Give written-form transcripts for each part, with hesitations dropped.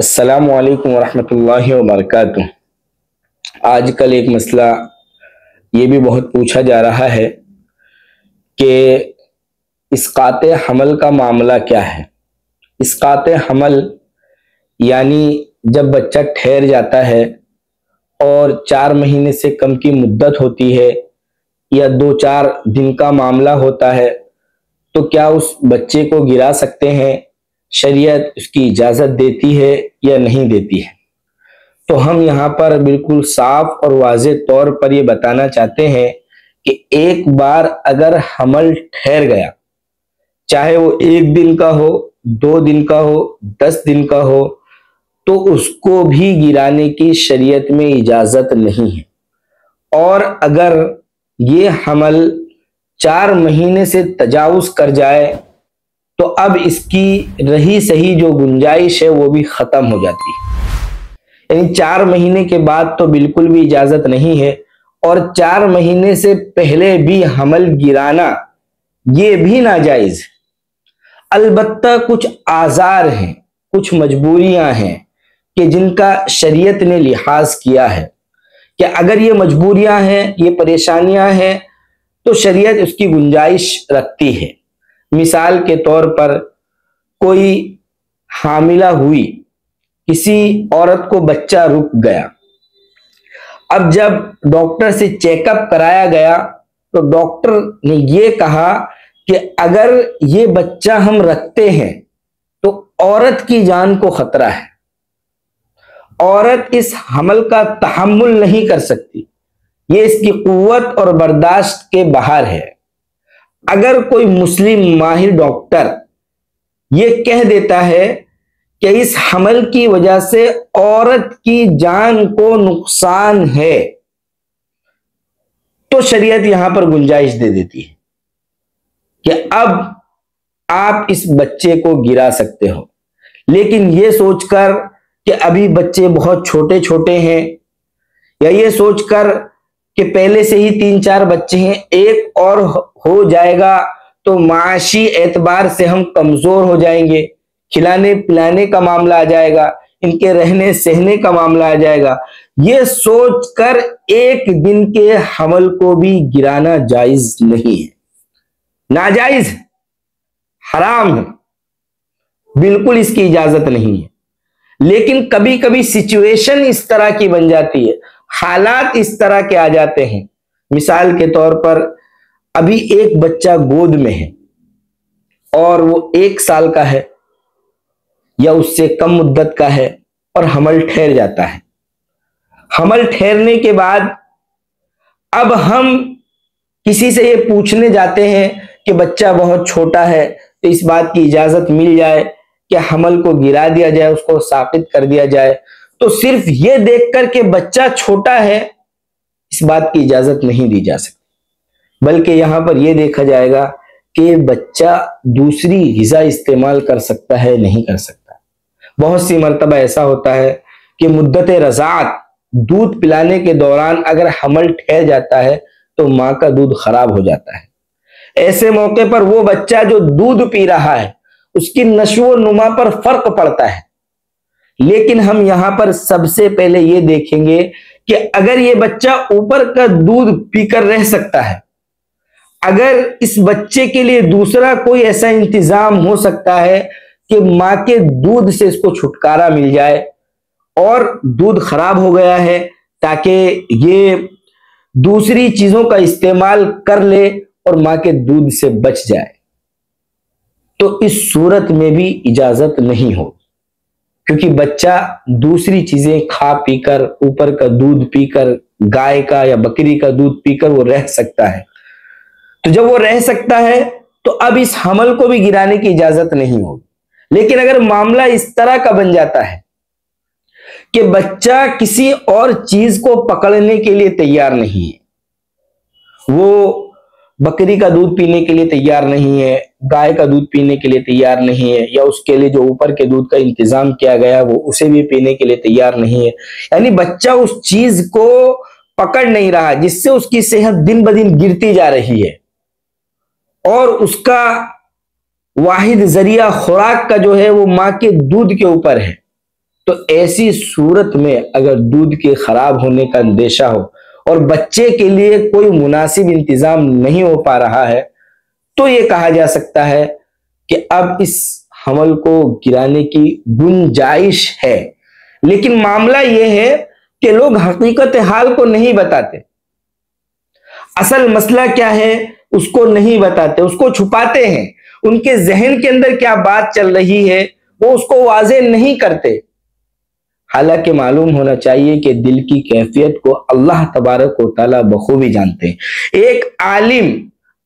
السلام علیکم ورحمۃ اللہ وبرکاتہ۔ آج کل ایک مسئلہ یہ بھی بہت پوچھا جا رہا ہے کہ اسقاط حمل کا معاملہ کیا ہے۔ اسقاط حمل یعنی جب بچہ ٹھہر جاتا ہے اور 4 مہینے سے کم کی مدت ہوتی ہے یا 2-4 دن کا معاملہ ہوتا ہے تو کیا اس بچے کو گرا سکتے ہیں؟ شریعت اس کی اجازت دیتی ہے یا نہیں دیتی ہے؟ تو ہم یہاں پر بالکل صاف اور واضح طور پر یہ بتانا چاہتے ہیں کہ ایک بار اگر حمل ٹھہر گیا، چاہے وہ 1 دن کا ہو، 2 دن کا ہو، 10 دن کا ہو، تو اس کو بھی گرانے کی شریعت میں اجازت نہیں ہے۔ اور اگر یہ حمل 4 مہینے سے تجاوز کر جائے تو اب اس کی رہی صحیح جو گنجائش ہے وہ بھی ختم ہو جاتی ہے۔ یعنی 4 مہینے کے بعد تو بالکل بھی اجازت نہیں ہے، اور 4 مہینے سے پہلے بھی حمل گرانا یہ بھی ناجائز ہے۔ البتہ کچھ آزار ہیں، کچھ مجبوریاں ہیں کہ جن کا شریعت نے لحاظ کیا ہے کہ اگر یہ مجبوریاں ہیں، یہ پریشانیاں ہیں تو شریعت اس کی گنجائش رکھتی ہے۔ مثال کے طور پر کوئی حاملہ ہوئی، کسی عورت کو بچہ رک گیا، اب جب ڈاکٹر سے چیک اپ کرایا گیا تو ڈاکٹر نے یہ کہا کہ اگر یہ بچہ ہم رکھتے ہیں تو عورت کی جان کو خطرہ ہے، عورت اس حمل کا تحمل نہیں کر سکتی، یہ اس کی قوت اور برداشت کے باہر ہے۔ اگر کوئی مسلم ماہر ڈاکٹر یہ کہہ دیتا ہے کہ اس حمل کی وجہ سے عورت کی جان کو نقصان ہے تو شریعت یہاں پر گنجائش دے دیتی ہے کہ اب آپ اس بچے کو گرا سکتے ہو، لیکن یہ سوچ کر کہ ابھی بچے بہت چھوٹے چھوٹے ہیں، یا یہ سوچ کر کہ پہلے سے ہی 3-4 بچے ہیں، ایک اور ہو جائے گا تو معاشی اعتبار سے ہم کمزور ہو جائیں گے، کھلانے پلانے کا معاملہ آ جائے گا، ان کے رہنے سہنے کا معاملہ آ جائے گا، یہ سوچ کر 1 دن کے حمل کو بھی گرانا جائز نہیں ہے، ناجائز ہے، حرام ہے، بالکل اس کی اجازت نہیں ہے۔ لیکن کبھی کبھی سچویشن اس طرح کی بن جاتی ہے، حالات اس طرح کے آ جاتے ہیں۔ مثال کے طور پر ابھی ایک بچہ گود میں ہے اور وہ 1 سال کا ہے یا اس سے کم مدت کا ہے اور حمل ٹھہر جاتا ہے۔ حمل ٹھہرنے کے بعد اب ہم کسی سے یہ پوچھنے جاتے ہیں کہ بچہ بہت چھوٹا ہے تو اس بات کی اجازت مل جائے کہ حمل کو گرا دیا جائے، اس کو ساقط کر دیا جائے، تو صرف یہ دیکھ کر کہ بچہ چھوٹا ہے اس بات کی اجازت نہیں دی جا سکتی، بلکہ یہاں پر یہ دیکھا جائے گا کہ بچہ دوسری غذا استعمال کر سکتا ہے نہیں کر سکتا۔ بہت سی مرتبہ ایسا ہوتا ہے کہ مدت رضاعت، دودھ پلانے کے دوران اگر حمل ٹھہر جاتا ہے تو ماں کا دودھ خراب ہو جاتا ہے۔ ایسے موقع پر وہ بچہ جو دودھ پی رہا ہے اس کی نشو و نما پر فرق پڑتا ہے۔ لیکن ہم یہاں پر سب سے پہلے یہ دیکھیں گے کہ اگر یہ بچہ اوپر کا دودھ پی کر رہ سکتا ہے، اگر اس بچے کے لیے دوسرا کوئی ایسا انتظام ہو سکتا ہے کہ ماں کے دودھ سے اس کو چھٹکارا مل جائے، اور دودھ خراب ہو گیا ہے تاکہ یہ دوسری چیزوں کا استعمال کر لے اور ماں کے دودھ سے بچ جائے، تو اس صورت میں بھی اجازت نہیں ہو، کیونکہ بچہ دوسری چیزیں کھا پی کر، اوپر کا دودھ پی کر، گائے کا یا بکری کا دودھ پی کر وہ رہ سکتا ہے۔ تو جب وہ رہ سکتا ہے تو اب اس حمل کو بھی گرانے کی اجازت نہیں ہوگی۔ لیکن اگر معاملہ اس طرح کا بن جاتا ہے کہ بچہ کسی اور چیز کو پکڑنے کے لیے تیار نہیں ہے، وہ بکری کا دودھ پینے کے لیے تیار نہیں ہے، گائے کا دودھ پینے کے لیے تیار نہیں ہے، یا اس کے لیے جو اوپر کے دودھ کا انتظام کیا گیا وہ اسے بھی پینے کے لیے تیار نہیں ہے، یعنی بچہ اس چیز کو پکڑ نہیں رہا، جس سے اس کی صحت دن بدن گرتی جا رہی ہے، اور اس کا واحد ذریعہ خوراک کا جو ہے وہ ماں کے دودھ کے اوپر ہے، تو ایسی صورت میں اگر دودھ کے خراب ہونے کا اندیشہ ہو اور بچے کے لیے کوئی مناسب انتظام نہیں ہو پا رہا ہے تو یہ کہا جا سکتا ہے کہ اب اس حمل کو گرانے کی گنجائش ہے۔ لیکن معاملہ یہ ہے کہ لوگ حقیقت حال کو نہیں بتاتے، اصل مسئلہ کیا ہے اس کو نہیں بتاتے، اس کو چھپاتے ہیں، ان کے ذہن کے اندر کیا بات چل رہی ہے وہ اس کو واضح نہیں کرتے۔ حالانکہ معلوم ہونا چاہیے کہ دل کی کیفیت کو اللہ تبارک و تعالیٰ بخوبی جانتے ہیں۔ ایک عالم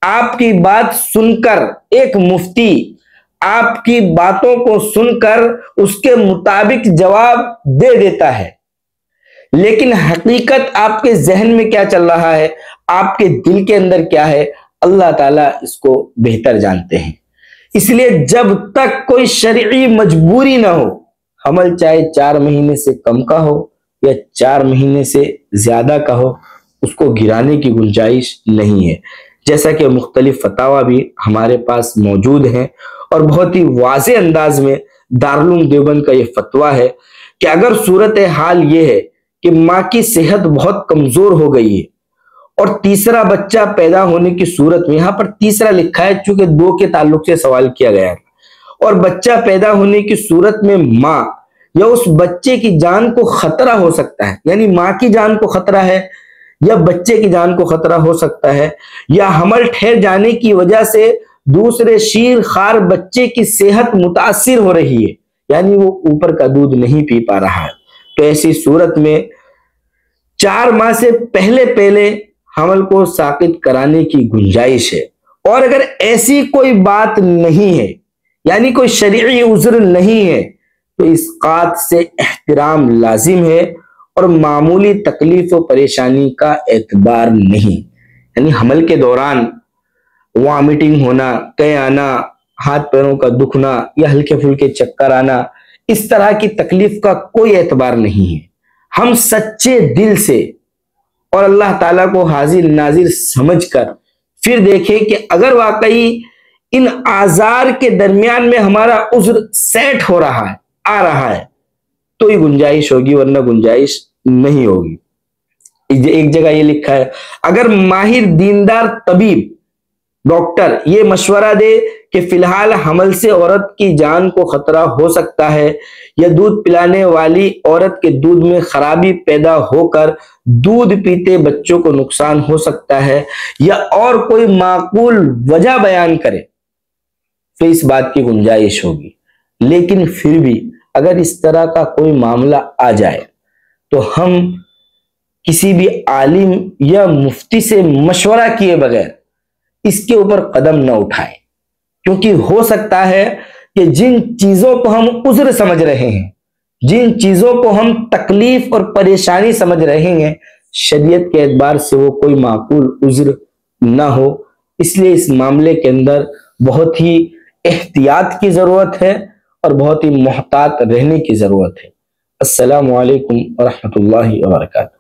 آپ کی بات سن کر، ایک مفتی آپ کی باتوں کو سن کر اس کے مطابق جواب دے دیتا ہے، لیکن حقیقت آپ کے ذہن میں کیا چل رہا ہے، آپ کے دل کے اندر کیا ہے، اللہ تعالیٰ اس کو بہتر جانتے ہیں۔ اس لیے جب تک کوئی شرعی مجبوری نہ ہو، حمل چاہے 4 مہینے سے کم کا ہو یا 4 مہینے سے زیادہ کا ہو، اس کو گرانے کی گنجائش نہیں ہے۔ جیسا کہ مختلف فتاوی بھی ہمارے پاس موجود ہیں اور بہت ہی واضح انداز میں دارالعلوم دیوبند کا یہ فتویٰ ہے کہ اگر صورتحال یہ ہے کہ ماں کی صحت بہت کمزور ہو گئی ہے اور تیسرا بچہ پیدا ہونے کی صورت میں، یہاں پر تیسرا لکھا ہے چونکہ 2 کے تعلق سے سوال کیا گیا ہے، اور بچہ پیدا ہونے کی صورت میں ماں یا اس بچے کی جان کو خطرہ ہو سکتا ہے، یعنی ماں کی جان کو خطرہ ہے یا بچے کی جان کو خطرہ ہو سکتا ہے، یا حمل ٹھہر جانے کی وجہ سے دوسرے شیر خوار بچے کی صحت متاثر ہو رہی ہے، یعنی وہ اوپر کا دودھ نہیں پی پا رہا ہے، تو ایسی صورت میں 4 ماہ سے پہلے حمل کو ساقط کرانے کی گنجائش ہے۔ اور اگر ایسی کوئی بات نہیں ہے، یعنی کوئی شرعی عذر نہیں ہے، تو اسقاط سے احترام لازم ہے اور معمولی تکلیف و پریشانی کا اعتبار نہیں۔ یعنی حمل کے دوران وامٹنگ ہونا، قے آنا، ہاتھ پیروں کا دکھنا یا ہلکے پھلکے چکر آنا، اس طرح کی تکلیف کا کوئی اعتبار نہیں ہے۔ ہم سچے دل سے اور اللہ تعالیٰ کو حاضر ناظر سمجھ کر پھر دیکھیں کہ اگر واقعی ان آزار کے درمیان میں ہمارا عذر سیٹ ہو رہا ہے، آ رہا ہے، تو ہی گنجائش ہوگی، ورنہ گنجائش نہیں ہوگی۔ ایک جگہ یہ لکھا ہے، اگر ماہر دیندار طبیب ڈاکٹر یہ مشورہ دے کہ فی الحال حمل سے عورت کی جان کو خطرہ ہو سکتا ہے، یا دودھ پلانے والی عورت کے دودھ میں خرابی پیدا ہو کر دودھ پیتے بچوں کو نقصان ہو سکتا ہے، یا اور کوئی معقول وجہ بیان کرے، تو اس بات کی گنجائش ہوگی۔ لیکن پھر بھی اگر اس طرح کا کوئی معاملہ آ جائے تو ہم کسی بھی عالم یا مفتی سے مشورہ کیے بغیر اس کے اوپر قدم نہ اٹھائیں، کیونکہ ہو سکتا ہے کہ جن چیزوں کو ہم عذر سمجھ رہے ہیں، جن چیزوں کو ہم تکلیف اور پریشانی سمجھ رہے ہیں، شریعت کے اعتبار سے وہ کوئی معقول عذر نہ ہو۔ اس لیے اس معاملے کے اندر بہت ہی احتیاط کی ضرورت ہے اور بہت ہی محتاط رہنے کی ضرورت ہے۔ السلام علیکم ورحمۃ اللہ وبرکاتہ۔